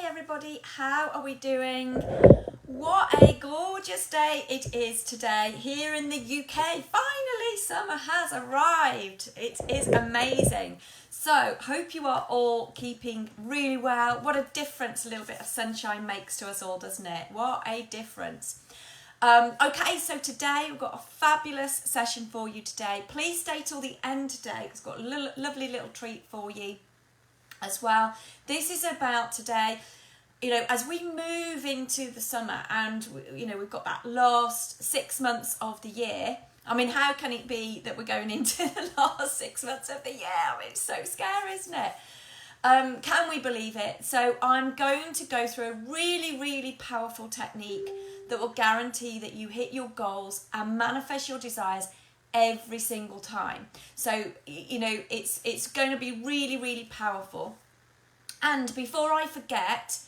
everybody, how are we doing? What a gorgeous day it is today here in the UK. Finally, summer has arrived. It is amazing. So, hope you are all keeping really well. What a difference a little bit of sunshine makes to us all, doesn't it? What a difference. Okay, so today we've got a fabulous session for you today. Please stay till the end today because I've got a lovely little treat for you as well. This is about today, as we move into the summer and, we've got that last 6 months of the year. I mean, how can it be that we're going into the last 6 months of the year? I mean, it's so scary, isn't it? Can we believe it? So I'm going to go through a really, really powerful technique that will guarantee that you hit your goals and manifest your desires every single time. So, it's going to be really, really powerful. And before I forget,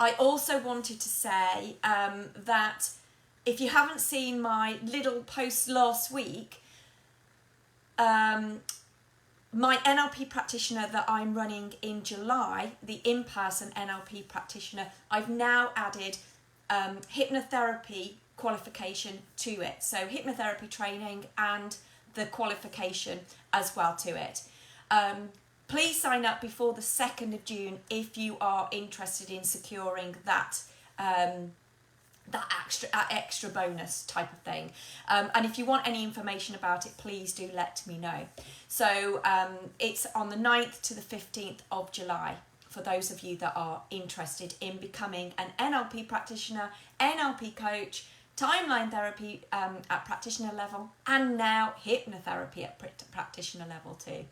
I also wanted to say that if you haven't seen my little post last week, my NLP practitioner that I'm running in July, the in-person NLP practitioner, I've now added hypnotherapy qualification to it. So hypnotherapy training and the qualification as well to it. Please sign up before the 2nd of June if you are interested in securing that extra bonus type of thing. And if you want any information about it, please do let me know. So it's on the 9th to the 15th of July for those of you that are interested in becoming an NLP practitioner, NLP coach, timeline therapy at practitioner level, and now hypnotherapy at practitioner level too.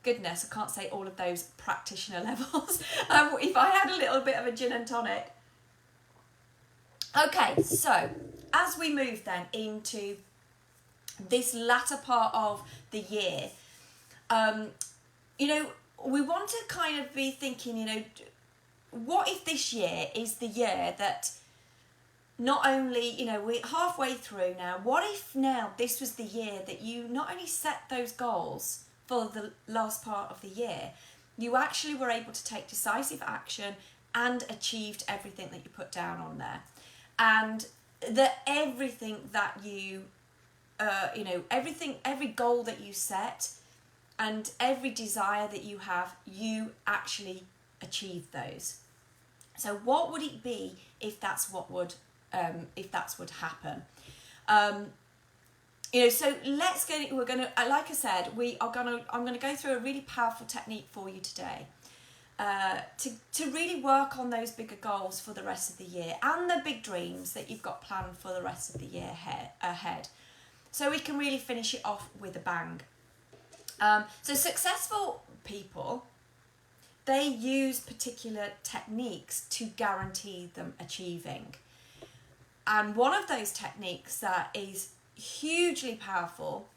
Goodness, I can't say all of those practitioner levels. If I had a little bit of a gin and tonic. Okay, so as we move then into this latter part of the year, we want to kind of be thinking, what if this year is the year that not only, we're halfway through now, what if now this was the year that you not only set those goals for the last part of the year, you actually were able to take decisive action and achieved everything that you put down on there. And that everything that you, every goal that you set and every desire that you have, you actually achieve those. So what would it be if that's what would happen? So let's go. We're gonna, like I said, I'm gonna go through a really powerful technique for you today, to really work on those bigger goals for the rest of the year and the big dreams that you've got planned for the rest of the year ahead. So we can really finish it off with a bang. So successful people, they use particular techniques to guarantee them achieving. And one of those techniques that is hugely powerful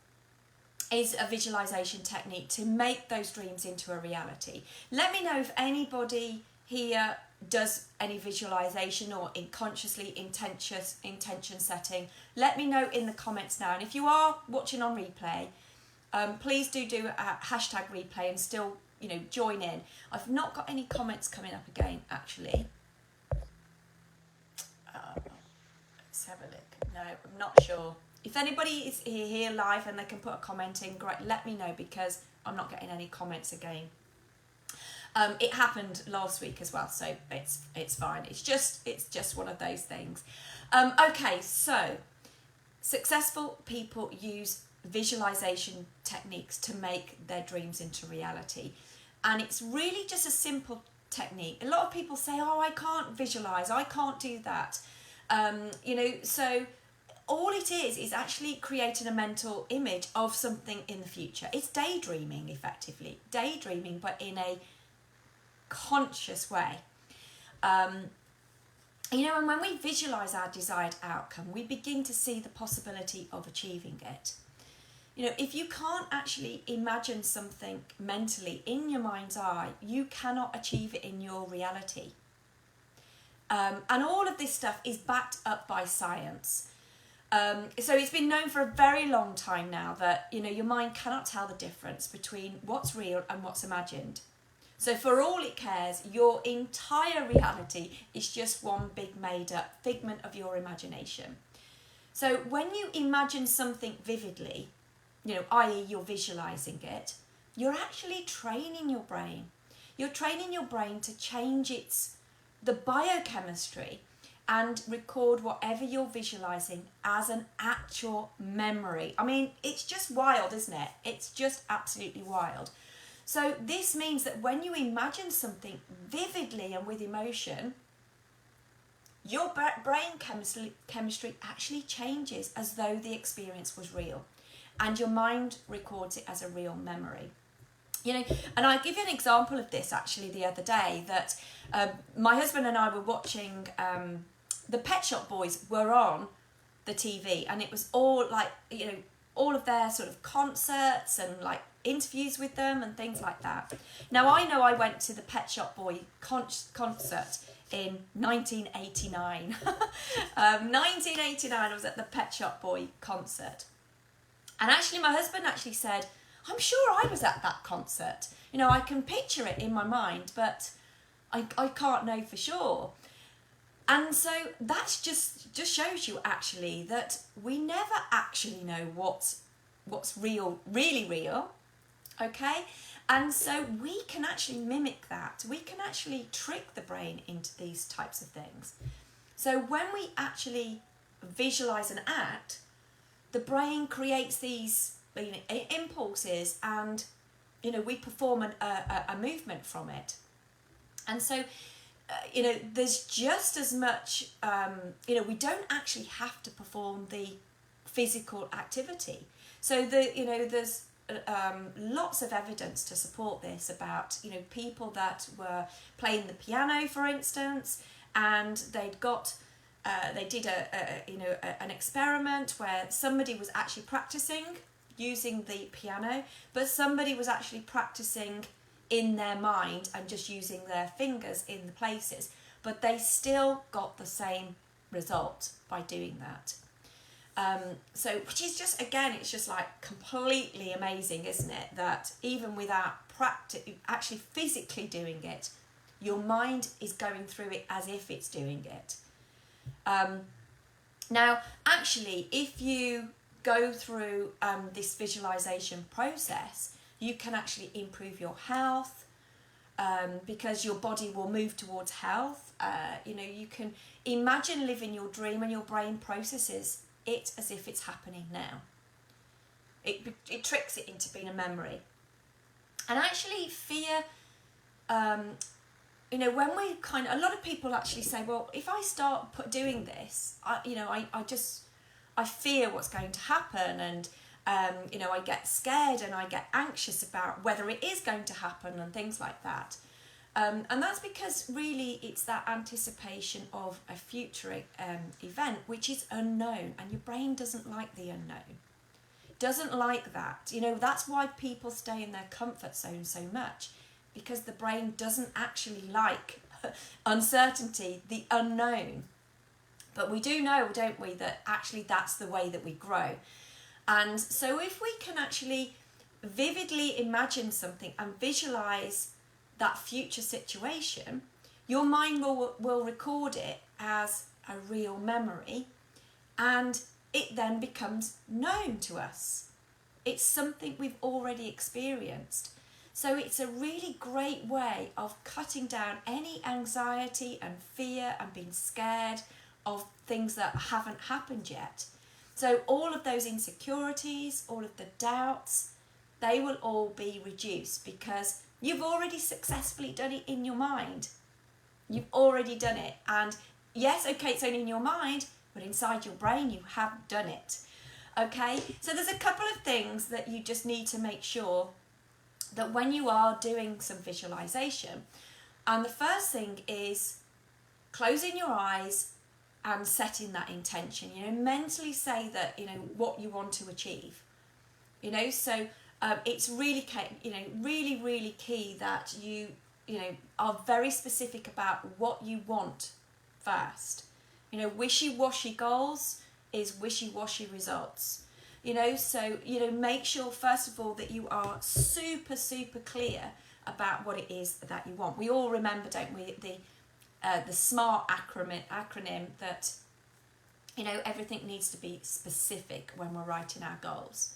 is a visualization technique to make those dreams into a reality. Let me know if anybody here does any visualization or intention setting. Let me know in the comments now. And if you are watching on replay, please do a hashtag replay and still, join in. I've not got any comments coming up again, actually. Let's have a look. No, I'm not sure. If anybody is here live and they can put a comment in, great, let me know because I'm not getting any comments again. It happened last week as well, so it's fine. It's just one of those things. Okay, so successful people use visualization techniques to make their dreams into reality. And it's really just a simple technique. A lot of people say, oh, I can't visualize, I can't do that. So all it is actually creating a mental image of something in the future. It's daydreaming, effectively. Daydreaming, but in a conscious way. And when we visualize our desired outcome, we begin to see the possibility of achieving it. If you can't actually imagine something mentally in your mind's eye, you cannot achieve it in your reality. And all of this stuff is backed up by science. So it's been known for a very long time now that, your mind cannot tell the difference between what's real and what's imagined. So for all it cares, your entire reality is just one big made up figment of your imagination. So when you imagine something vividly, i.e. you're visualizing it, you're actually training your brain. You're training your brain to change the biochemistry and record whatever you're visualizing as an actual memory. I mean, it's just wild, isn't it? It's just absolutely wild. So this means that when you imagine something vividly and with emotion, your brain chemistry actually changes as though the experience was real, and your mind records it as a real memory. And I'll give you an example of this actually the other day, that my husband and I were watching, the Pet Shop Boys were on the TV, and it was all like, all of their sort of concerts and like interviews with them and things like that. Now I know I went to the Pet Shop Boy concert in 1989. 1989 I was at the Pet Shop Boy concert. And actually my husband actually said, I'm sure I was at that concert. I can picture it in my mind, but I can't know for sure. And so that's just shows you actually that we never actually know what's really real, okay? And so we can actually mimic that. We can actually trick the brain into these types of things. So when we actually visualize an act, the brain creates these impulses, and we perform a movement from it. And so there's just as much, we don't actually have to perform the physical activity. So there's lots of evidence to support this about, people that were playing the piano, for instance, and they did an experiment where somebody was actually practicing using the piano, but somebody was actually practicing in their mind and just using their fingers in the places, but they still got the same result by doing that. So which is just, again, it's just like completely amazing, isn't it, that even without actually physically doing it, your mind is going through it as if it's doing it. Now actually, if you go through this visualization process, you can actually improve your health, because your body will move towards health. You can imagine living your dream, and your brain processes it as if it's happening now. It tricks it into being a memory. And actually fear, when we a lot of people actually say, well, if I start doing this, I fear what's going to happen, and I get scared and I get anxious about whether it is going to happen and things like that. And that's because really it's that anticipation of a future event which is unknown, and your brain doesn't like the unknown. Doesn't like that. That's why people stay in their comfort zone so much, because the brain doesn't actually like uncertainty, the unknown. But we do know, don't we, that actually that's the way that we grow. And so if we can actually vividly imagine something and visualize that future situation, your mind will record it as a real memory, and it then becomes known to us. It's something we've already experienced. So it's a really great way of cutting down any anxiety and fear and being scared of things that haven't happened yet. So all of those insecurities, all of the doubts, they will all be reduced because you've already successfully done it in your mind. You've already done it. And yes, okay, it's only in your mind, but inside your brain you have done it. Okay, so there's a couple of things that you just need to make sure that when you are doing some visualization, and the first thing is closing your eyes and setting that intention. Mentally say that, what you want to achieve. So it's really, really, really key that you are very specific about what you want first. Wishy-washy goals is wishy-washy results. So make sure first of all that you are super, super clear about what it is that you want. We all remember, don't we, the SMART acronym that, you know, everything needs to be specific when we're writing our goals.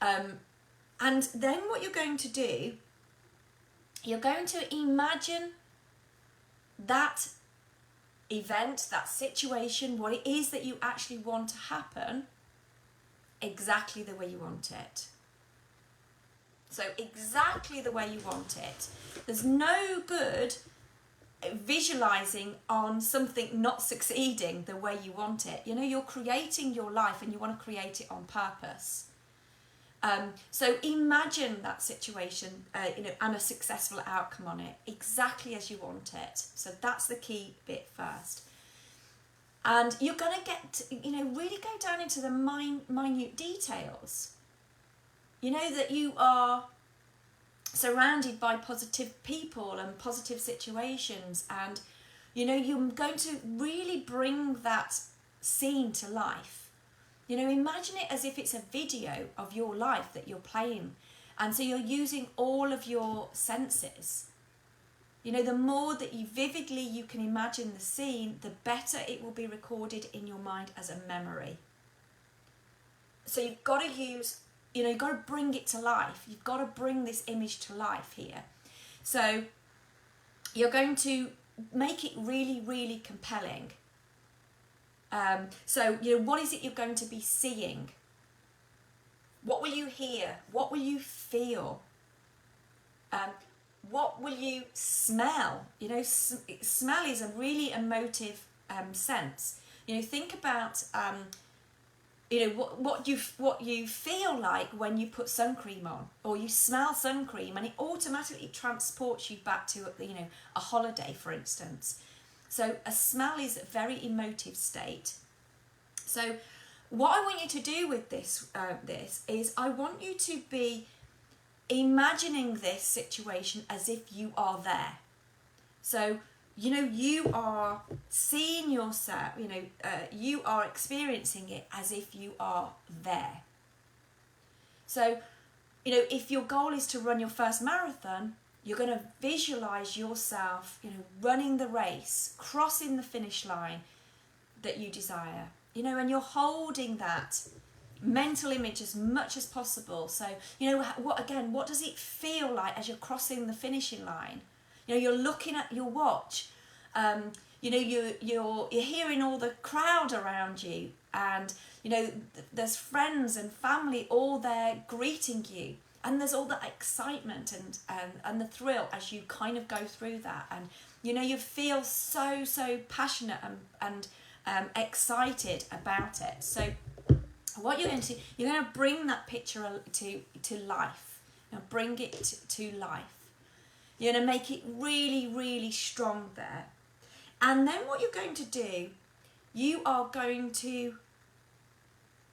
And then what you're going to do, you're going to imagine that event, that situation, what it is that you actually want to happen, exactly the way you want it. So exactly the way you want it. There's no good visualizing on something not succeeding the way you want it. You know, you're creating your life and you want to create it on purpose. So imagine that situation, you know, and a successful outcome on it, exactly as you want it. So that's the key bit first. And you're going to get, you know, really go down into the minute details. You know that you are surrounded by positive people and positive situations, and, you know, you're going to really bring that scene to life. You know, imagine it as if it's a video of your life that you're playing. And so you're using all of your senses. You know, the more that you vividly you can imagine the scene, the better it will be recorded in your mind as a memory. So you've got to use, you know, you've got to bring it to life. You've got to bring this image to life here. So you're going to make it really, really compelling. So, you know, what is it you're going to be seeing? What will you hear? What will you feel? What will you smell? You know, smell is a really emotive sense. You know, think about, you know, what you feel like when you put sun cream on, or you smell sun cream, and it automatically transports you back to, you know, a holiday, for instance. So a smell is a very emotive state. So what I want you to do with this is I want you to be imagining this situation as if you are there. So, you know, you are seeing yourself, you know, you are experiencing it as if you are there. So, you know, if your goal is to run your first marathon, you're going to visualize yourself, you know, running the race, crossing the finish line that you desire, you know, and you're holding that mental image as much as possible. So, you know, what does it feel like as you're crossing the finishing line? You know, you're looking at your watch, you know, you're hearing all the crowd around you, and, you know, there's friends and family all there greeting you. And there's all that excitement and the thrill as you kind of go through that. And, you know, you feel so passionate and excited about it. So what you're going to bring that picture to life. You know, bring it to life. You're going to make it really, really strong there. And then what you're going to do, you are going to,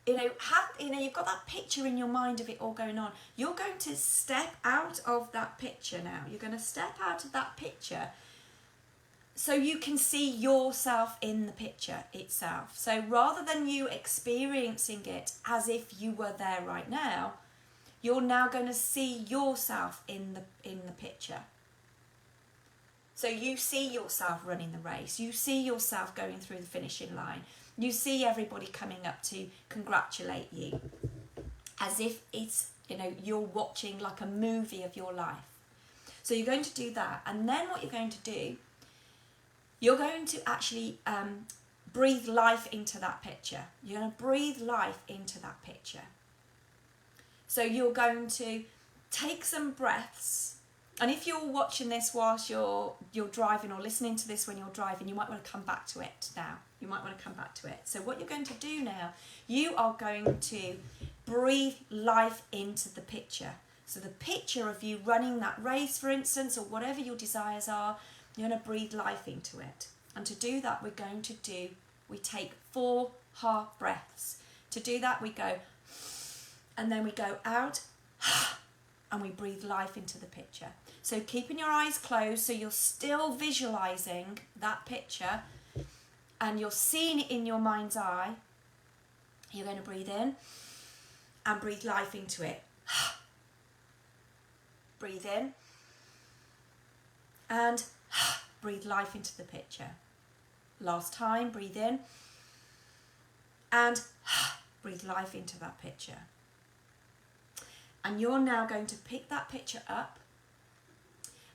you've got that picture in your mind of it all going on. You're going to step out of that picture now. You're going to step out of that picture so you can see yourself in the picture itself. So rather than you experiencing it as if you were there right now, you're now going to see yourself in the picture. So you see yourself running the race. You see yourself going through the finishing line. You see everybody coming up to congratulate you, as if it's, you know, you're watching like a movie of your life. So you're going to do that. And then what you're going to do, you're going to actually breathe life into that picture. You're going to breathe life into that picture. So you're going to take some breaths. And if you're watching this whilst you're driving, or listening to this when you're driving, you might want to come back to it now. You might want to come back to it. So what you're going to do now, you are going to breathe life into the picture. So the picture of you running that race, for instance, or whatever your desires are, you're going to breathe life into it. And to do that, we take 4 half breaths. To do that, we go, and then we go out, and we breathe life into the picture. So keeping your eyes closed, so you're still visualizing that picture, and you're seeing it in your mind's eye. You're going to breathe in and breathe life into it. Breathe in and breathe life into the picture. Last time, breathe in and breathe life into that picture. And you're now going to pick that picture up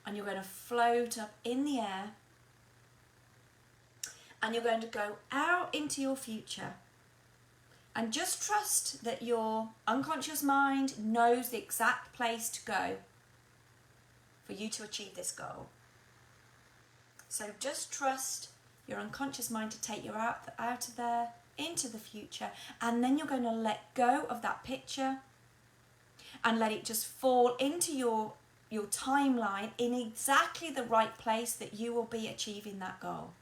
and you're going to float up in the air and you're going to go out into your future. And just trust that your unconscious mind knows the exact place to go for you to achieve this goal. So just trust your unconscious mind to take you out of there, into the future, and then you're going to let go of that picture and let it just fall into your timeline in exactly the right place that you will be achieving that goal.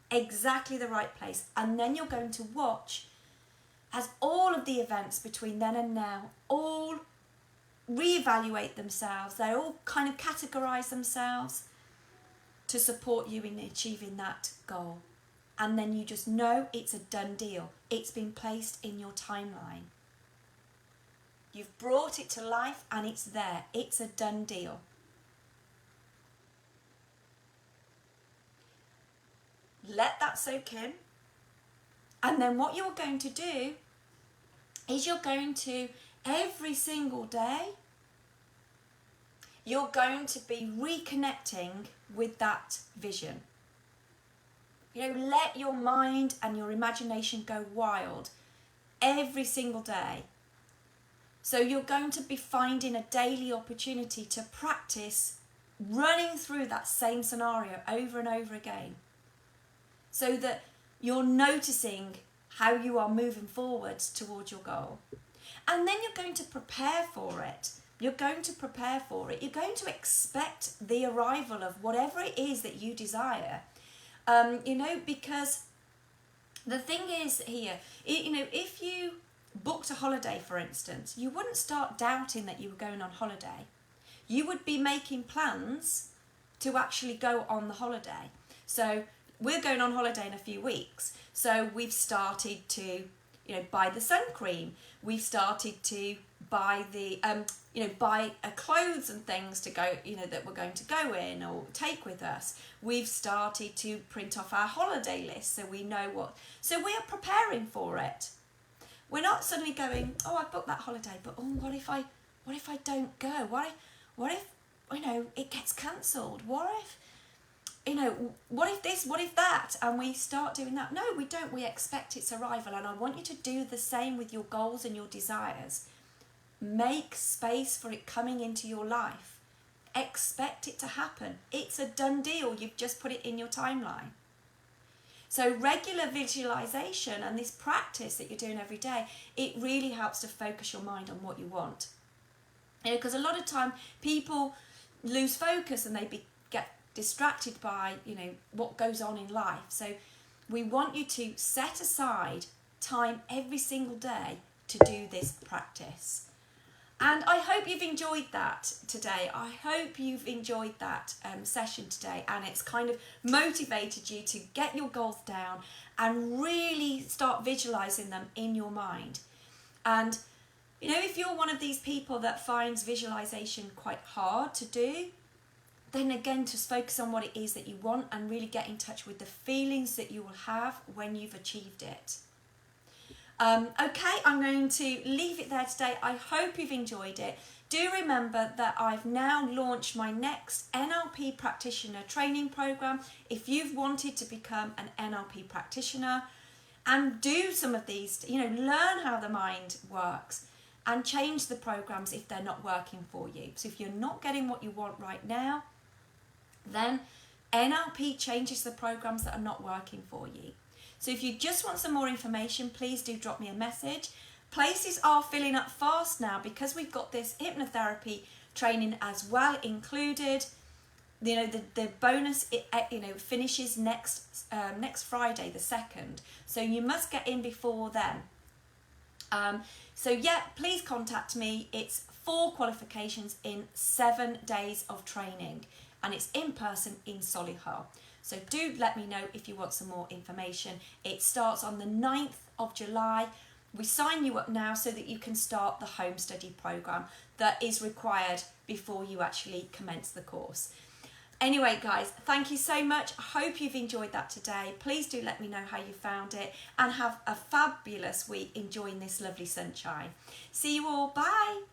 Exactly the right place. And then you're going to watch as all of the events between then and now all reevaluate themselves. They all kind of categorize themselves to support you in achieving that goal. And then you just know it's a done deal. It's been placed in your timeline. You've brought it to life and it's there. It's a done deal. Let that soak in. And then what you're going to do is you're going to, every single day, you're going to be reconnecting with that vision. You know, let your mind and your imagination go wild every single day. So you're going to be finding a daily opportunity to practice running through that same scenario over and over again, so that you're noticing how you are moving forwards towards your goal. And then you're going to prepare for it. You're going to prepare for it. You're going to expect the arrival of whatever it is that you desire. Because the thing is here, if you booked a holiday, for instance, you wouldn't start doubting that you were going on holiday. You would be making plans to actually go on the holiday. So we're going on holiday in a few weeks. So we've started to, buy the sun cream. We've started to buy the, buy clothes and things to go, that we're going to go in or take with us. We've started to print off our holiday list so we know what. So we are preparing for it. We're not suddenly going, oh, I booked that holiday, but what if I don't go? What if it gets cancelled? What if this, what if that? And we start doing that. No, we don't. We expect its arrival. And I want you to do the same with your goals and your desires. Make space for it coming into your life. Expect it to happen. It's a done deal. You've just put it in your timeline. So regular visualization and this practice that you're doing every day, it really helps to focus your mind on what you want. Because a lot of time people lose focus and they get distracted by, what goes on in life. So we want you to set aside time every single day to do this practice. And I hope you've enjoyed that today. I hope you've enjoyed that session today, and it's kind of motivated you to get your goals down and really start visualizing them in your mind. And, if you're one of these people that finds visualization quite hard to do, then again, just focus on what it is that you want and really get in touch with the feelings that you will have when you've achieved it. Okay, I'm going to leave it there today. I hope you've enjoyed it. Do remember that I've now launched my next NLP practitioner training program. If you've wanted to become an NLP practitioner and do some of these, learn how the mind works and change the programs if they're not working for you. So if you're not getting what you want right now, then NLP changes the programs that are not working for you. So if you just want some more information, please do drop me a message. Places are filling up fast now because we've got this hypnotherapy training as well included. The bonus finishes next Friday the 2nd. So you must get in before then. Please contact me. It's 4 qualifications in 7 days of training, and it's in person in Solihull. So do let me know if you want some more information. It starts on the 9th of July. We sign you up now so that you can start the home study program that is required before you actually commence the course. Anyway, guys, thank you so much. I hope you've enjoyed that today. Please do let me know how you found it, and have a fabulous week enjoying this lovely sunshine. See you all. Bye.